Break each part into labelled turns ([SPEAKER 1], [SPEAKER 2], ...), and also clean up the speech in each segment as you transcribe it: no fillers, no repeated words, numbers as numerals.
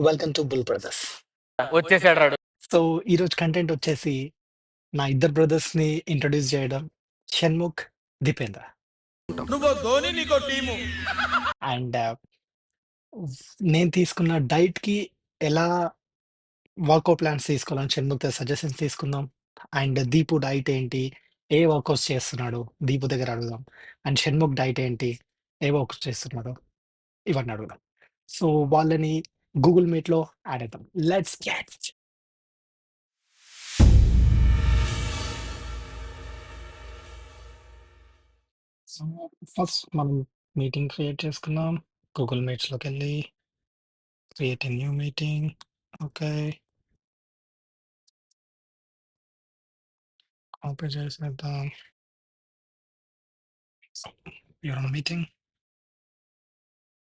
[SPEAKER 1] Welcome to bull brothers.
[SPEAKER 2] వచ్చేసాడు రాడు.
[SPEAKER 1] So ఈరోజు కంటెంట్ వచ్చేసి నా ఇద్దరు బ్రదర్స్ని ఇంట్రడ్యూస్ చేయడం, షణ్ముఖ్, దీపేంద్ర.
[SPEAKER 3] నువ్వు ధోని నీకో టీము.
[SPEAKER 1] అండ్ నేను తీసుకున్న డైట్కి ఎలా వర్కౌట్ ప్లాన్స్ తీసుకోవాలని షణ్ముఖ్ దగ్గర సజెషన్స్ తీసుకుందాం. అండ్ దీపు డైట్ ఏంటి, ఏ వర్కౌట్స్ చేస్తున్నాడు దీపు దగ్గర అడుగుదాం. అండ్ షణ్ముఖ్ డైట్ ఏంటి, ఏ వర్కౌట్స్ చేస్తున్నాడు, ఇవన్నీ అడుగుదాం. సో వాళ్ళని గూగుల్ మీట్లో యాడ్ అవుతాం. Let's get. సో ఫస్ట్ మనం మీటింగ్ క్రియేట్ చేసుకున్నాం. గూగుల్ మీట్స్లోకి వెళ్ళి create a new meeting. Okay, copy చేసేద్దాం. Your meeting.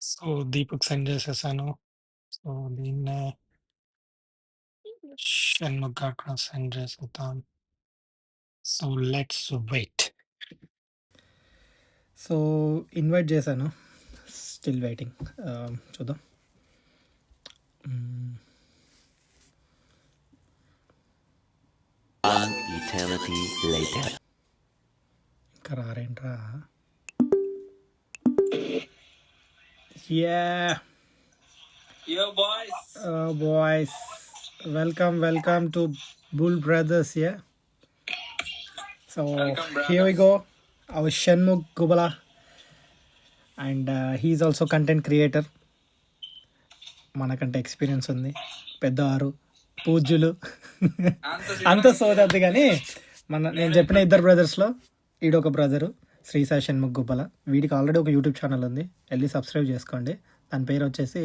[SPEAKER 1] So Deepak send చేసేసాను. సో దీన్నే షణ్ముఖ్ అక్కడ సెండ్ చేసేద్దాం. So let's wait.
[SPEAKER 4] So invite చేశాను, స్టిల్ వెయిటింగ్. చూద్దాం.
[SPEAKER 5] One eternity later.
[SPEAKER 4] ఇంకా రారేంట్రా? Yeah.
[SPEAKER 3] Yo boys.
[SPEAKER 4] Boys, welcome to Bull Brothers. Yeah. So
[SPEAKER 3] Welcome, brothers.
[SPEAKER 4] here we go. Our Shanmugh Gubala, and he's also content creator. మనకంటే experience ఉంది, పెద్దవారు, పూజ్యులు. అంత సోదద్దు కానీ నేను చెప్పిన ఇద్దరు బ్రదర్స్లో ఈడొక బ్రదరు, శ్రీసాయి షణ్ముఖ్ గుబ్బల. వీడికి ఆల్రెడీ ఒక యూట్యూబ్ ఛానల్ ఉంది, వెళ్ళి సబ్స్క్రైబ్ చేసుకోండి. దాని పేరు వచ్చేసి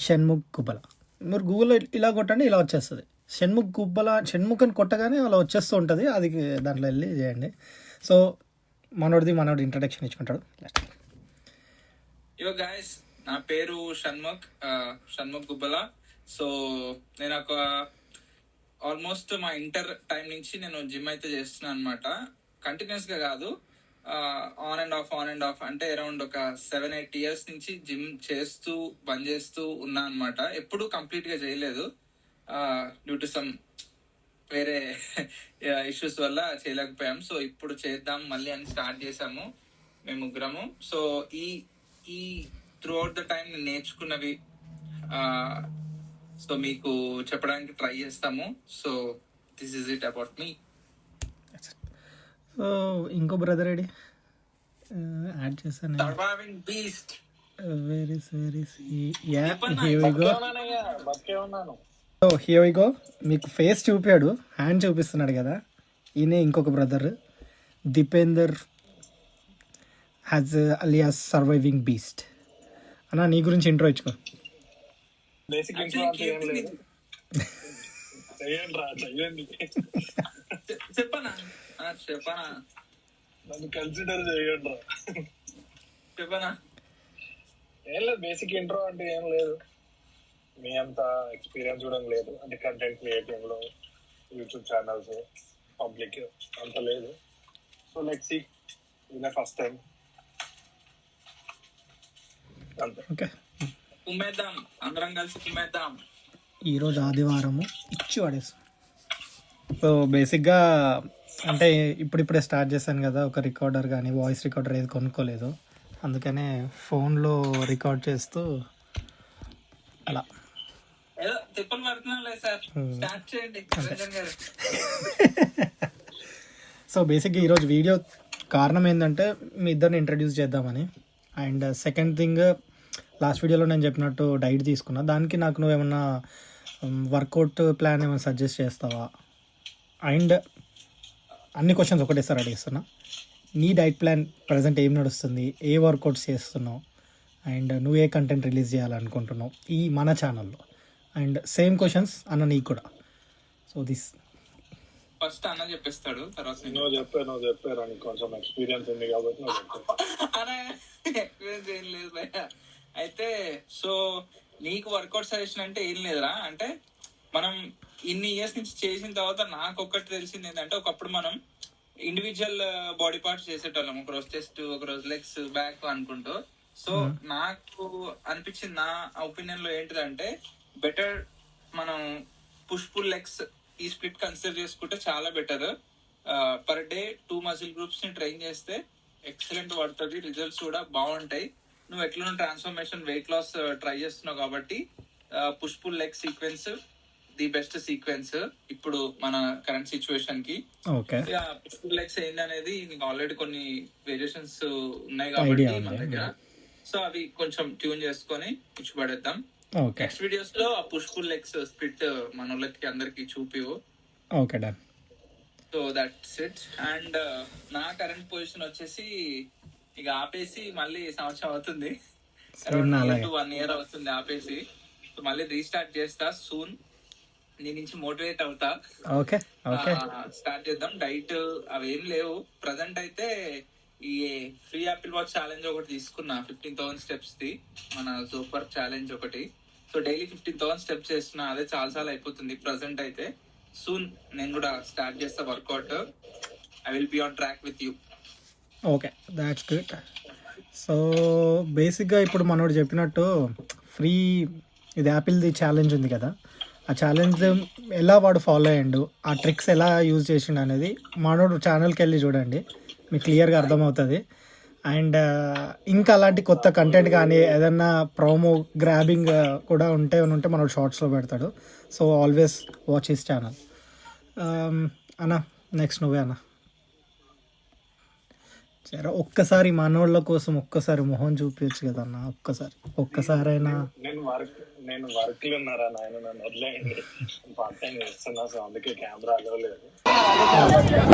[SPEAKER 4] షణ్ముఖ్ గుబ్బల. మీరు గూగుల్లో ఇలా కొట్టండి, ఇలా వచ్చేస్తుంది. షణ్ముఖ్ గుబ్బల, షణ్ముఖ్ అని కొట్టగానే అలా వచ్చేస్తూ ఉంటుంది. అది దాంట్లో వెళ్ళి చేయండి. సో మనోడి ఇంట్రడక్షన్ ఇచ్చుకుంటాడు.
[SPEAKER 3] యో గైస్, నా పేరు షణ్ముఖ్ గుబ్బల. సో నేను ఒక ఆల్మోస్ట్ మా ఇంటర్ టైం నుంచి నేను జిమ్ అయితే చేస్తున్నాను అనమాట. కంటిన్యూస్ గా కాదు, ఆన్ అండ్ ఆఫ్ అంటే అరౌండ్ ఒక 7-8 years నుంచి జిమ్ చేస్తూ బంద్ చేస్తూ ఉన్నా అనమాట. ఎప్పుడు కంప్లీట్ గా చేయలేదు, డ్యూ టు సమ్ వేరే ఇష్యూస్ వల్ల చేయలేకపోయాం. సో ఇప్పుడు చేద్దాం మళ్ళీ అని స్టార్ట్ చేసాము మేము ముగ్గురము. సో ఈ త్రూ అవుట్ ద టైం నేను నేర్చుకున్నవి సో మీకు చెప్పడానికి ట్రై చేస్తాము. So this is it about me.
[SPEAKER 4] So ఇంకో బ్రదర్ ఐడి యాడ్ చేశాను.
[SPEAKER 3] Surviving beast.
[SPEAKER 4] Here we go. మీకు ఫేస్ చూపాడు, హ్యాండ్ చూపిస్తున్నాడు కదా, ఈయనే ఇంకొక brother Deepender has alias surviving beast. అన్నా నీ గురించి ఇంట్రో ఇచ్చుకో.
[SPEAKER 3] చెప్పనా
[SPEAKER 6] నన్ను కన్సిడర్ చేయండి.
[SPEAKER 3] చెప్పనా
[SPEAKER 6] ఏం లేదు, బేసిక్ ఇంట్రో అంటే ఏం లేదు. మీ అంత ఎక్స్పీరియన్స్ కూడా లేదు అంటే కంటెంట్ క్రియేటింగ్ లో, యూట్యూబ్ ఛానల్స్ పబ్లిక్ అంత లేదు. సో లెట్స్ సీ, ఇదే ఫస్ట్ టైం అంతే.
[SPEAKER 4] ఓకే,
[SPEAKER 3] కుమ్మేద్దాం, అందరం కలిసి కుమ్మేద్దాం.
[SPEAKER 4] ఈరోజు ఆదివారము ఇచ్చి వాడేస్తాం. సో బేసిక్గా అంటే ఇప్పుడిప్పుడే స్టార్ట్ చేశాను కదా, ఒక రికార్డర్ కానీ వాయిస్ రికార్డర్ ఏది కొనుక్కోలేదు, అందుకనే ఫోన్లో రికార్డ్ చేస్తూ అలా.
[SPEAKER 3] ఏదో తిప్పలు పడుతున్నాలే సార్, స్టార్ట్ చేయండి నిరంజన్ గారు.
[SPEAKER 4] సో బేసిక్గా ఈరోజు వీడియో కారణం ఏంటంటే మీ ఇద్దరిని ఇంట్రడ్యూస్ చేద్దామని. అండ్ సెకండ్ థింగ్, లాస్ట్ వీడియోలో నేను చెప్పినట్టు డైట్ తీసుకున్నా, దానికి నాకు నువ్వేమన్నా వర్కౌట్ ప్లాన్ ఏమైనా సజెస్ట్ చేస్తావా? అండ్ అన్ని క్వశ్చన్స్ ఒకటేసారి అడిగిస్తున్నా. నీ డైట్ ప్లాన్ ప్రజెంట్ ఏం నడుస్తుంది, ఏ వర్కౌట్స్ చేస్తున్నావు, అండ్ నువ్వు ఏ కంటెంట్ రిలీజ్ చేయాలనుకుంటున్నావు ఈ మన ఛానల్లో. అండ్ సేమ్ క్వశ్చన్స్ అన్న నీకు కూడా. సో దిస్
[SPEAKER 3] ఫస్ట్ అన్న చెప్పేస్తాడు, తర్వాత
[SPEAKER 6] నువ్వు చెప్పారు అని కొంచెం ఎక్స్పీరియన్స్ ఉంది కాబట్టి
[SPEAKER 3] అనే ఎక్స్పీరియన్స్ ఏం లేదు భయ్య. అయితే సో నీకు వర్కౌట్ సజెషన్ అంటే ఏం లేదురా, అంటే మనం ఇన్ని ఇయర్స్ నుంచి చేసిన తర్వాత నాకు ఒక్కటి తెలిసింది ఏంటంటే, ఒకప్పుడు మనం ఇండివిజువల్ బాడీ పార్ట్స్ చేసేటోళ్ళం, ఒక రోజు చెస్ట్, ఒక రోజు లెగ్స్, బ్యాక్ అనుకుంటూ. సో నాకు అనిపించింది, నా ఒపీనియన్ లో ఏంటిదంటే బెటర్ మనం పుష్ పుల్ లెగ్స్ ఈ స్ప్లిట్ కన్సిడర్ చేసుకుంటే చాలా better. Per day 2 muscle groups ని ట్రైన్ చేస్తే ఎక్సలెంట్ పడుతుంది, రిజల్ట్స్ కూడా బాగుంటాయి. నువ్వు ఎట్లా ట్రాన్స్ఫర్మేషన్ వెయిట్ లాస్ ట్రై చేస్తున్నావు కాబట్టి push pull leg sequence the best sequence ఇప్పుడు మన కరెంట్ సిచ్యువేషన్ కి.
[SPEAKER 4] ఓకే,
[SPEAKER 3] పుష్ పుల్ లెగ్స్ ఏంటనేది నీకు ఆల్రెడీ కొన్ని వేరియేషన్స్ ఉన్నాయి కాబట్టి మన దగ్గర, సో అవి కొంచెం ట్యూన్ చేసుకొని ఇచ్చిపడేద్దాం.
[SPEAKER 4] ఓకే,
[SPEAKER 3] నెక్స్ట్ వీడియోస్ లో ఆ పుష్ పుల్ లెగ్స్ స్ప్లిట్ మన వాళ్ళకి అందరికి చూపివు.
[SPEAKER 4] Okay done.
[SPEAKER 3] So that's it. And నా కరెంట్ పొజిషన్ వచ్చేసి ఇక ఆపేసి మళ్ళీ సంవత్సరం అవుతుంది, అరౌండ్ 1 year అవుతుంది ఆపేసి. సో మళ్ళీ రీస్టార్ట్ చేస్తా సూన్, నీ నుంచి మోటివేట్ అవుతా.
[SPEAKER 4] ఓకే, ఓకే,
[SPEAKER 3] స్టార్ట్ చేద్దాం. డైట్ అవి ఏం లేవు ప్రజెంట్ అయితే. ఈ ఫ్రీ యాపిల్ వాచ్ ఛాలెంజ్ ఒకటి తీసుకున్నా 15,000 steps ది, మన సూపర్ ఛాలెంజ్ ఒకటి. సో డైలీ 15,000 steps చేస్తున్నా, అదే చాలా అయిపోతుంది ప్రజెంట్ అయితే. సూన్ నేను కూడా స్టార్ట్ చేస్తా workout. I will be on track with you.
[SPEAKER 4] Okay, that's good. So బేసిక్గా ఇప్పుడు మనోడు చెప్పినట్టు ఫ్రీ ఇది యాపిల్ది ఛాలెంజ్ ఉంది కదా, ఆ ఛాలెంజ్ ఎలా వాడు ఫాలో అయ్యిండు, ఆ ట్రిక్స్ ఎలా యూజ్ చేసిండు అనేది మనోడు ఛానల్కి వెళ్ళి చూడండి, మీకు క్లియర్గా అర్థమవుతుంది. అండ్ ఇంకా అలాంటి కొత్త కంటెంట్ కానీ ఏదన్నా ప్రోమో గ్రాబింగ్ కూడా ఉంటే మనోడు షార్ట్స్లో పెడతాడు. So always watch his channel. అన్న నెక్స్ట్ నువ్వే అన్న. సరే ఒక్కసారి మనోళ్ళ కోసం ఒక్కసారి మొహం చూపించచ్చు కదా అన్న, ఒక్కసారైనా.
[SPEAKER 6] నేను వర్క్ లో ఉన్నారా నాయన, నన్ను వదిలేయండి. పార్ట్ టైం చేస్తున్నా, సో అందుకే కెమెరా అలో లేదు.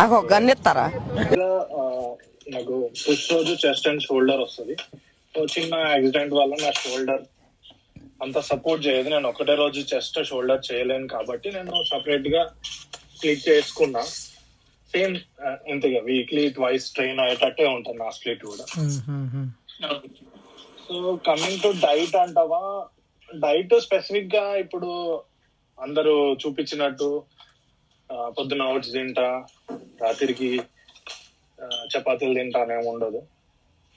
[SPEAKER 2] నాకు ఒక గన్ ఇస్తారా?
[SPEAKER 6] నాకు పుష్ రోజు చెస్ట్ అండ్ షోల్డర్ వస్తుంది. సో చిన్న యాక్సిడెంట్ వల్ల నా షోల్డర్ అంత సపోర్ట్ చేయదు. నేను ఒకటే రోజు చెస్ట్ షోల్డర్ చేయలేను కాబట్టి నేను సపరేట్ గా స్ప్లిట్ చేసుకున్నా. సేమ్ ఇంతగా వీక్లీ ట్వైస్ ట్రైన్ అయ్యేటట్టే ఉంటుంది నా స్ప్లిట్ కూడా. సో కమింగ్ టు డైట్ అంటావా, డైట్ స్పెసిఫిక్ గా ఇప్పుడు అందరూ చూపించినట్టు పొద్దున ఓట్స్ తింటా, రాత్రికి చపాతీలు తింటా అనేమి ఉండదు.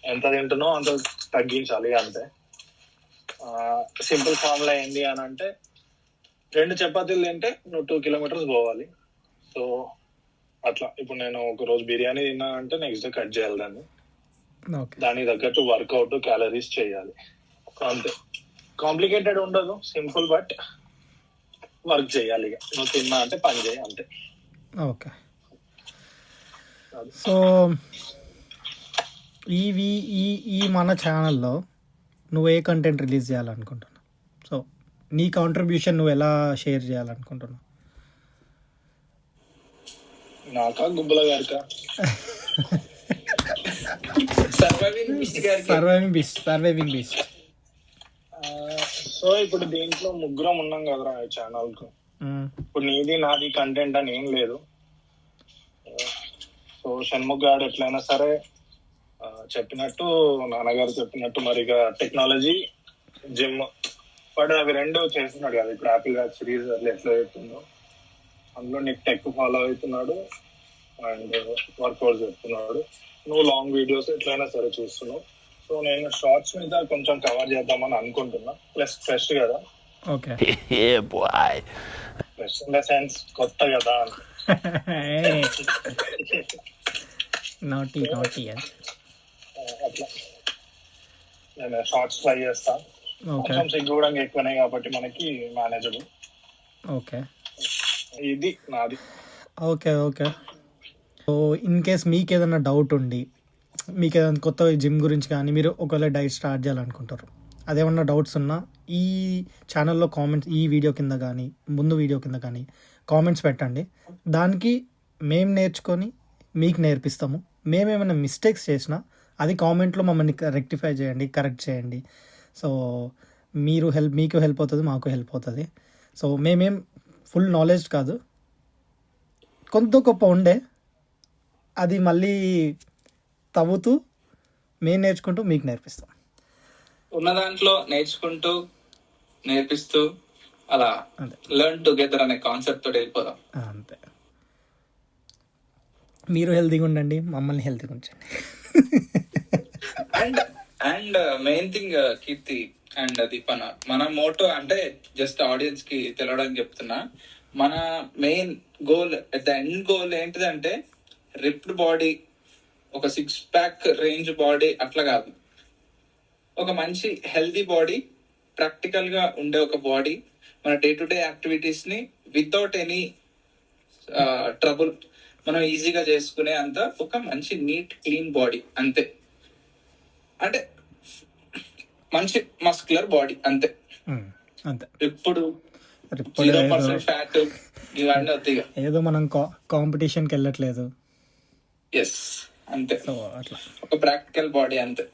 [SPEAKER 6] ఎంత తింటున్నో అంత తగ్గించాలి అంతే. సింపుల్ ఫార్ములా ఏంటి అని అంటే 2 చపాతీలు తింటే నువ్వు 2 kilometers పోవాలి. సో అట్లా ఇప్పుడు నేను ఒక రోజు బిర్యానీ తిన్నా అంటే నెక్స్ట్ డే కట్ చేయాలి దాన్ని, దానికి తగ్గట్టు వర్కౌట్ క్యాలరీస్ చేయాలి అంతే. కాంప్లికేటెడ్ ఉండదు, సింపుల్ బట్ వర్క్ చేయాలి. ఇక నువ్వు తిన్నా అంటే పని చేయి అంతే.
[SPEAKER 4] ఓకే, సో ఈ మన ఛానల్లో నువ్వు ఏ కంటెంట్ రిలీజ్ చేయాలనుకుంటున్నావు? సో నీ కాంట్రిబ్యూషన్ నువ్వు ఎలా షేర్ చేయాలనుకుంటున్నావు?
[SPEAKER 6] నాకా గుబ్బల గారికా?
[SPEAKER 3] Surviving
[SPEAKER 4] beast.
[SPEAKER 6] సో ఇప్పుడు దీంట్లో ముగ్గురం ఉన్నాం కదరా ఈ ఛానల్ కు. ఇప్పుడు నీది నాది కంటెంట్ అని ఏం లేదు. సో షణ్ముఖ్ గారు ఎట్లయినా సరే చెప్పినట్టు, నాన్నగారు చెప్పినట్టు మరి టెక్నాలజీ, జిమ్, వాడు అవి 2 చేస్తున్నాడు కదా. ఇప్పుడు యాపిల్ వాచ్ సిరీస్ అట్లా ఎట్లా అవుతుందో అందులో నీకు టెక్ ఫాలో అవుతున్నాడు అండ్ వర్కౌట్ చెప్తున్నాడు. నువ్వు లాంగ్ వీడియోస్ ఎట్లయినా సరే చూస్తున్నావు. సో నేను షార్ట్స్ మీద కొంచెం కవర్ చేద్దామని అనుకుంటున్నా. ప్లస్ ఫ్రెష్ కదా, ఫ్రెష్ ఇన్ ద సెన్స్ కొత్త కదా. అట్లా నేను షార్ట్స్ ట్రై చేస్తా. కొంచెం సిగ్గు కూడా ఎక్కువనే కాబట్టి మనకి మేనేజబుల్.
[SPEAKER 4] ఓకే,
[SPEAKER 6] ఇది నాది.
[SPEAKER 4] ఓకే, సో ఇన్ కేస్ మీకు ఏదైనా డౌట్ ఉండి, మీకు ఏదైనా కొత్త జిమ్ గురించి కానీ, మీరు ఒకవేళ డైట్ స్టార్ట్ చేయాలనుకుంటారు, అదేమన్నా డౌట్స్ ఉన్నా ఈ ఛానల్లో కామెంట్స్, ఈ వీడియో కింద కానీ ముందు వీడియో కింద కానీ కామెంట్స్ పెట్టండి. దానికి మేము నేర్చుకొని మీకు నేర్పిస్తాము. మేమేమైనా మిస్టేక్స్ చేసినా అది కామెంట్లో మమ్మల్ని రెక్టిఫై చేయండి, కరెక్ట్ చేయండి. సో మీకు హెల్ప్ అవుతుంది, మాకు హెల్ప్ అవుతుంది. సో మేమేం ఫుల్ నాలెడ్జ్ కాదు, కొంత గొప్ప ఉండే అది మళ్ళీ తవ్వుతూ మేము నేర్చుకుంటూ మీకు నేర్పిస్తాం.
[SPEAKER 3] ఉన్న దాంట్లో నేర్చుకుంటూ నేర్పిస్తూ అలా లెర్న్ టుగెదర్ అనే కాన్సెప్ట్ తోటి వెళ్ళిపోదాం
[SPEAKER 4] అంతే. మీరు హెల్తీగా ఉండండి, మమ్మల్ని హెల్తీగా ఉంచండి.
[SPEAKER 3] And and main thing Keerthi and Deepana, మన మోటో అంటే జస్ట్ ఆడియన్స్ కి తెలవడానికి చెప్తున్నా, మన main goal at the end goal ఏంటిదంటే రిప్డ్ బాడీ, ఒక 6 ప్యాక్ రేంజ్ బాడీ అట్లా కాదు, ఒక మంచి హెల్దీ బాడీ, ప్రాక్టికల్ గా ఉండే ఒక బాడీ, మన డే టు డే యాక్టివిటీస్ ని వితౌట్ ఎనీ ట్రబుల్ మనం ఈజీగా చేసుకునే అంత ఒక మంచి నీట్ క్లీన్ బాడీ అంతే. అంటే మంచి మస్కులర్ బాడీ అంతే.
[SPEAKER 4] అంతే.
[SPEAKER 3] ఇప్పుడు
[SPEAKER 4] ఇప్పుడు
[SPEAKER 3] 0% ఫ్యాట్ ఇవన్నీ వస్తాయి.
[SPEAKER 4] ఏదో మనం కాంపిటీషన్కి వెళ్ళట్లేదు.
[SPEAKER 3] ఎస్, అంతే.
[SPEAKER 4] సో అట్లా
[SPEAKER 3] ఒక ప్రాక్టికల్ బాడీ అంతే.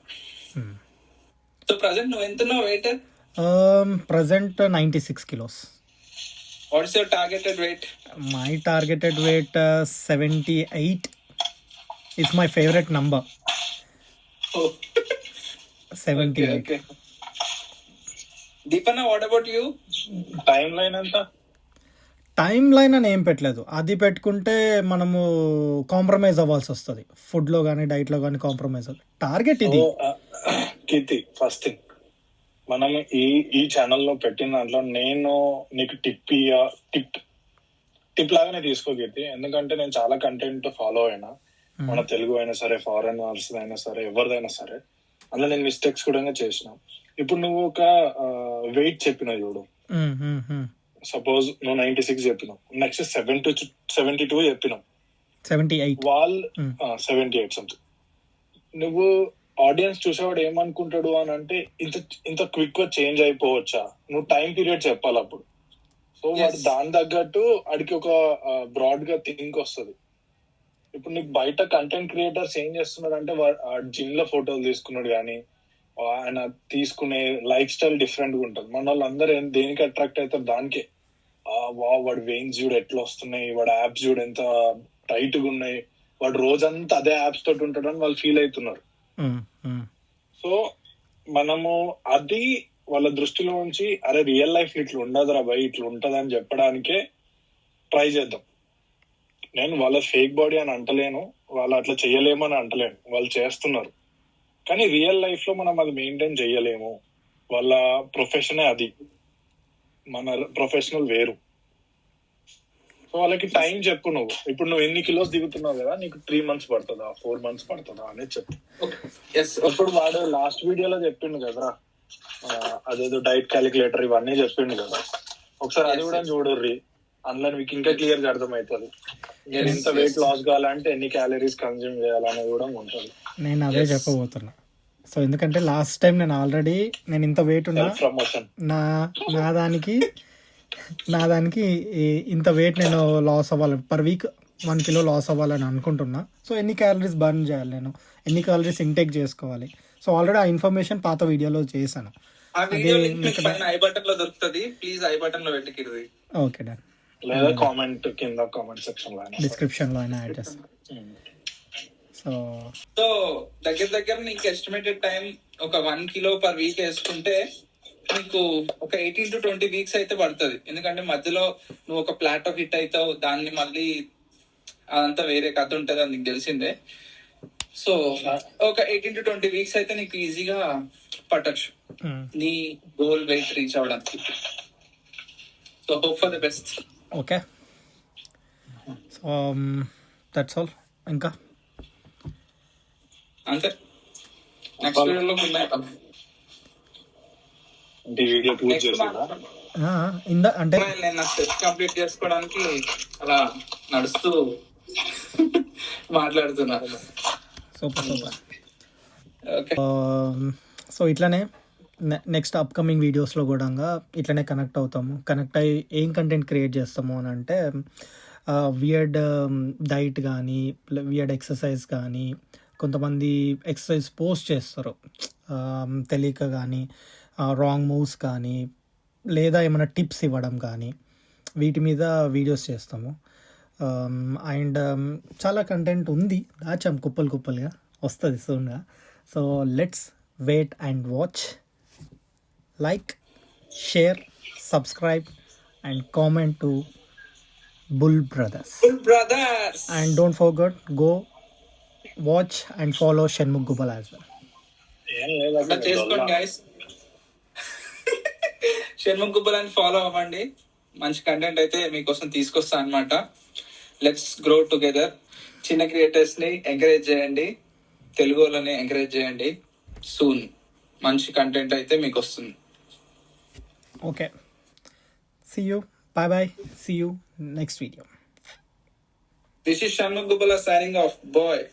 [SPEAKER 3] సో ప్రజెంట్ నువ్వు ఎంత weight?
[SPEAKER 4] Present 96 kilos.
[SPEAKER 3] What's your targeted weight?
[SPEAKER 4] My targeted weight 78 is my favorite number. 78.
[SPEAKER 3] Okay. Deepanna, what about you?
[SPEAKER 6] Time line ఎంత?
[SPEAKER 4] టైం లైన్ అని ఏం పెట్టలేదు. అది పెట్టుకుంటే మనము కాంప్రమైజ్ అవ్వాల్సి వస్తుంది. ఫుడ్లో కానీ డైట్లో కానీ కాంప్రమైజ్. టార్గెట్ ఇది.
[SPEAKER 6] కీర్తి, ఫస్ట్ థింగ్ మనం ఈ ఛానల్లో పెట్టిన దాంట్లో నేను నీకు టిప్ లాగానే తీసుకో కీర్తి. ఎందుకంటే నేను చాలా కంటెంట్ ఫాలో అయినా, మన తెలుగు అయినా సరే, ఫారెన్ వాల్స్ అయినా సరే, ఎవరిదైనా సరే, అందులో నేను మిస్టేక్స్ కూడా చేసిన. ఇప్పుడు నువ్వు ఒక వెయిట్ చెప్పినావు చూడు, సపోజ్ నువ్వు 96 చెప్పినావు, నెక్స్ట్ 72 చెప్పినావు,
[SPEAKER 4] 78
[SPEAKER 6] వాళ్ళు 78 సంథింగ్. నువ్వు ఆడియన్స్ చూసేవాడు ఏమనుకుంటాడు అని అంటే, ఇంత క్విక్ గా చేంజ్ అయిపోవచ్చా? నువ్వు టైం పీరియడ్ చెప్పాలి అప్పుడు. సో వాడు దాని తగ్గట్టు అడిగి ఒక బ్రాడ్ గా థింక్ వస్తుంది. ఇప్పుడు నీకు బయట కంటెంట్ క్రియేటర్స్ ఏం చేస్తున్నాడు అంటే, జిమ్ లో ఫోటోలు తీసుకున్నాడు కానీ ఆయన తీసుకునే లైఫ్ స్టైల్ డిఫరెంట్ గా ఉంటుంది. మన వాళ్ళందరూ దేనికి అట్రాక్ట్ అవుతారు? దానికే. వాడు వెయిన్స్ చూడు ఎట్లా వస్తున్నాయి, వాడు యాప్స్ చూడు ఎంత టైట్ గా ఉన్నాయి, వాడు రోజంతా అదే యాప్స్ తోటి ఉంటాడు అని వాళ్ళు ఫీల్ అవుతున్నారు. సో మనము అది వాళ్ళ దృష్టిలో ఉంచి, అరే రియల్ లైఫ్ ఇట్లా ఉండదురా భయ్, ఇట్లా ఉంటదని చెప్పడానికే ట్రై చేద్దాం. నేను వాళ్ళ ఫేక్ బాడీ అని అంటలేను, వాళ్ళు అట్లా చెయ్యలేమని అంటలేను, వాళ్ళు చేస్తున్నారు. కానీ రియల్ లైఫ్ లో మనం అది మెయింటైన్ చెయ్యలేము. వాళ్ళ ప్రొఫెషనే అది, మన ప్రొఫెషనల్ వేరు. సో వాళ్ళకి టైం చెప్పు. నువ్వు ఇప్పుడు నువ్వు ఎన్ని కిలోస్ దిగుతున్నావు కదా, నీకు 3 months పడుతుందా, 4 months పడుతుందా అనేది చెప్పు. ఇప్పుడు వాడు లాస్ట్ వీడియోలో చెప్పిండు కదా, అదేదో డైట్ క్యాలిక్యులేటర్ ఇవన్నీ చెప్పిండు కదా, ఒకసారి అది కూడా చూడర్రి. అందులో మీకు ఇంకా క్లియర్ గా అర్థమవుతుంది. నేను ఎంత వెయిట్ లాస్ కావాలంటే ఎన్ని క్యాలరీస్ కన్జ్యూమ్ చేయాలనేది కూడా ఉంటుంది.
[SPEAKER 4] నేను అదే చెప్పబోతున్నా. సో ఎందుకంటే లాస్ట్ టైం నేను ఇంత వెయిట్ ఉన్నా,
[SPEAKER 6] ప్రమోషన్
[SPEAKER 4] నా దానికి ఇంత వెయిట్ నేను లాస్ అవ్వాలి, పర్ వీక్ 1 kilo లాస్ అవ్వాలని అనుకుంటున్నా. సో ఎన్ని క్యాలరీస్ బర్న్ చేయాలి, నేను ఎన్ని క్యాలరీస్ ఇంటేక్ చేసుకోవాలి. సో ఆల్రెడీ ఆ ఇన్ఫర్మేషన్ పాత వీడియోలో చేశాను. Okay done.
[SPEAKER 6] లేదా కామెంట్ కింద కామెంట్ సెక్షన్ లో
[SPEAKER 4] డిస్క్రిప్షన్ లో అయినా యాడ్ చేస్తాను.
[SPEAKER 3] సో దగ్గర నీకు ఎస్టిమేటెడ్ టైం ఒక 1 kilo పర్ వీక్ వేసుకుంటే నీకు ఒక 18 to 20 weeks అయితే పడుతుంది. ఎందుకంటే మధ్యలో నువ్వు ఒక ప్లాటో హిట్ అవుతావు, దాన్ని మళ్ళీ అదంతా వేరే కథ ఉంటుంది, అది నీకు తెలిసిందే. సో ఒక 18 to 20 weeks అయితే నీకు ఈజీగా పట్టచ్చు నీ గోల్ వెయిట్ రీచ్ అవ్వడానికి. So hope for the best.
[SPEAKER 4] Okay, so that's all. ఇంకా
[SPEAKER 3] అంతే. నెక్స్ట్ వీడియోలో
[SPEAKER 6] వీడియో పూర్తి చేసేదా
[SPEAKER 4] అంటే
[SPEAKER 3] నేను నా స్టెప్స్ కంప్లీట్ చేసుకోవడానికి అలా నడుస్తూ మాట్లాడుతున్నా.
[SPEAKER 4] సూపర్. సో ఇట్లానే నెక్స్ట్ అప్కమింగ్ వీడియోస్లో కూడా ఇట్లనే కనెక్ట్ అయ్యి ఏం కంటెంట్ క్రియేట్ చేస్తాము అని అంటే, వియర్డ్ డైట్ కానీ, వియర్డ్ ఎక్సర్సైజ్ కానీ, కొంతమంది ఎక్సర్సైజ్ పోస్ట్ చేస్తారు తెలియక కానీ, రాంగ్ మూవ్స్ కానీ, లేదా ఏమైనా టిప్స్ ఇవ్వడం కానీ, వీటి మీద వీడియోస్ చేస్తాము. అండ్ చాలా కంటెంట్ ఉంది, దాచాం కుప్పలుగా, వస్తుంది సూన్గా. So let's wait and watch. Like, share, subscribe and comment to Bull Brothers. And don't forget, go watch and follow Shanmugh Gubala as well.
[SPEAKER 6] ఏం లేదు
[SPEAKER 3] అట్లా
[SPEAKER 6] అసలు
[SPEAKER 3] చేసుకోండి గైస్. షణ్ముఖ్ గుబ్బలని ఫాలో అవ్వండి. మంచి కంటెంట్ అయితే మీకోసం తీసుకొస్తా అన్నమాట. Let's grow together. చిన్న క్రియేటర్స్ ని ఎంకరేజ్ చేయండి, తెలుగు వాళ్ళని ఎంకరేజ్ చేయండి. సూన్ మంచి కంటెంట్ అయితే మీకు వస్తుంది.
[SPEAKER 4] Okay, see you, bye bye, see you next video.
[SPEAKER 3] This is Shanmukh Gubbala signing off bye.